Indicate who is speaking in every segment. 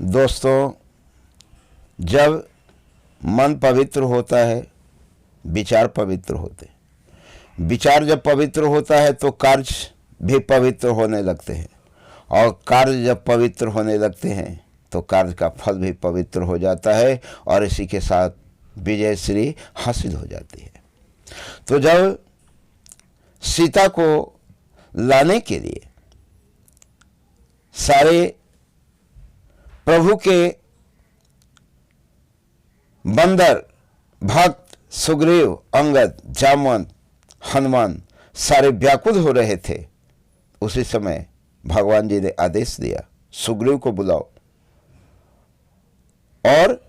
Speaker 1: दोस्तों, जब मन पवित्र होता है, विचार पवित्र होते हैं। विचार जब पवित्र होता है तो कार्य भी पवित्र होने लगते हैं, और कार्य जब पवित्र होने लगते हैं तो कार्य का फल भी पवित्र हो जाता है, और इसी के साथ विजय श्री हासिल हो जाती है। तो जब सीता को लाने के लिए सारे प्रभु के बंदर, भक्त, सुग्रीव, अंगद, जामवंत, हनुमान सारे व्याकुल हो रहे थे, उसी समय भगवान जी ने आदेश दिया, सुग्रीव को बुलाओ। और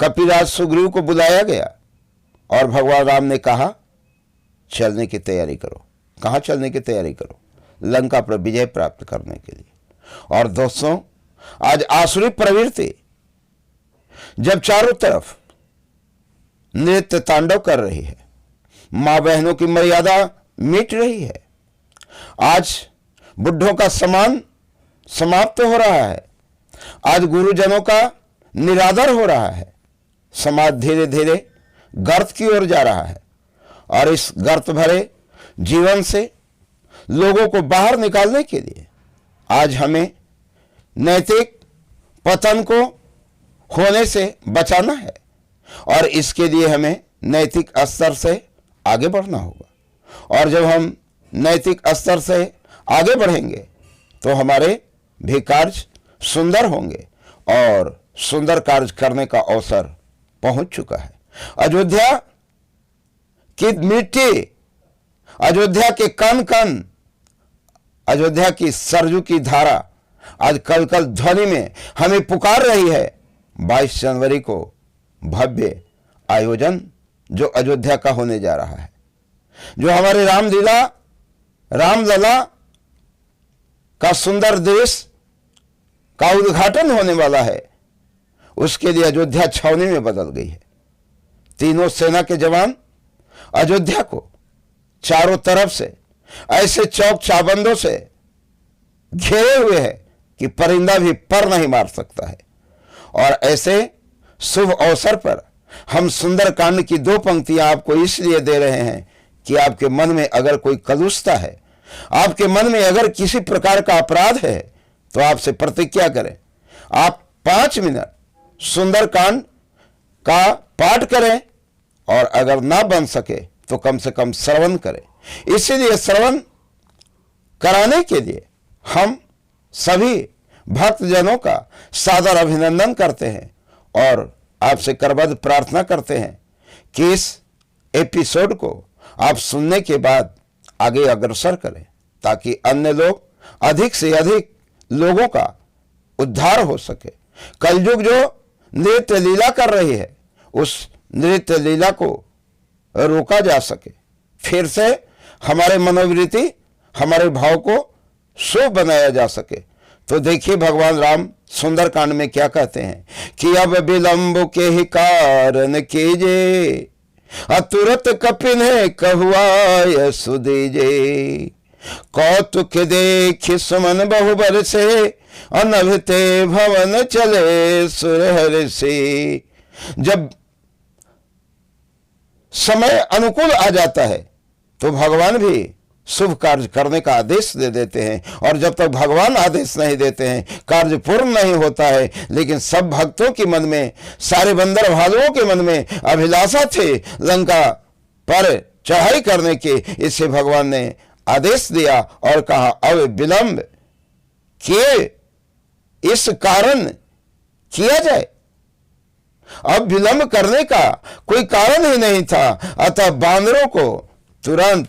Speaker 1: कपिराज सुग्रीव को बुलाया गया और भगवान राम ने कहा, चलने की तैयारी करो। कहाँ चलने की तैयारी करो? लंका पर विजय प्राप्त करने के लिए। और दोस्तों, आज आसुरी प्रवृत्ति जब चारों तरफ नृत्य तांडव कर रही है, मां बहनों की मर्यादा मिट रही है, आज बुढ़ों का सम्मान समाप्त हो रहा है, आज गुरुजनों का निरादर हो रहा है, समाज धीरे धीरे गर्त की ओर जा रहा है, और इस गर्त भरे जीवन से लोगों को बाहर निकालने के लिए आज हमें नैतिक पतन को होने से बचाना है, और इसके लिए हमें नैतिक स्तर से आगे बढ़ना होगा। और जब हम नैतिक स्तर से आगे बढ़ेंगे तो हमारे भी कार्य सुंदर होंगे, और सुंदर कार्य करने का अवसर पहुंच चुका है। अयोध्या की मिट्टी, अयोध्या के कण कण, अयोध्या की सरजू की धारा आज कल कल ध्वनि में हमें पुकार रही है। 22 जनवरी को भव्य आयोजन जो अयोध्या का होने जा रहा है, जो हमारे रामलला का सुंदर देश का उद्घाटन होने वाला है, उसके लिए अयोध्या छावनी में बदल गई है। तीनों सेना के जवान अयोध्या को चारों तरफ से ऐसे चौक चाबंदों से घेरे हुए हैं कि परिंदा भी पर नहीं मार सकता है। और ऐसे शुभ अवसर पर हम सुंदर कांड की 2 पंक्तियां आपको इसलिए दे रहे हैं कि आपके मन में अगर कोई कलुषता है, आपके मन में अगर किसी प्रकार का अपराध है, तो आपसे प्रतिज्ञा करें, आप 5 मिनट सुंदर कांड का पाठ करें, और अगर ना बन सके तो कम से कम श्रवण करें। इसीलिए श्रवण कराने के लिए हम सभी भक्तजनों का सादर अभिनंदन करते हैं, और आपसे करबद्ध प्रार्थना करते हैं कि इस एपिसोड को आप सुनने के बाद आगे अग्रसर करें, ताकि अन्य लोग, अधिक से अधिक लोगों का उद्धार हो सके। कलयुग जो नृत्य लीला कर रही है, उस नृत्य लीला को रोका जा सके, फिर से हमारे मनोवृत्ति, हमारे भाव को शुभ बनाया जा सके। तो देखिए भगवान राम सुंदर कांड में क्या कहते हैं कि अब विलंब के ही कारण कीजे, तुरत कपिन है कहुआ सुदीजे, कौतुक देख सुमन बहुबर से, अनभिते भवन चले सुरहर से। जब समय अनुकूल आ जाता है तो भगवान भी शुभ कार्य करने का आदेश दे देते हैं, और जब तक भगवान आदेश नहीं देते हैं कार्य पूर्ण नहीं होता है। लेकिन सब भक्तों के मन में, सारे बंदर भालुओं के मन में अभिलाषा थे लंका पर चढ़ाई करने के, इससे भगवान ने आदेश दिया और कहा अब विलंब के इस कारण किया जाए। अब विलंब करने का कोई कारण ही नहीं था, अतः बानरों को तुरंत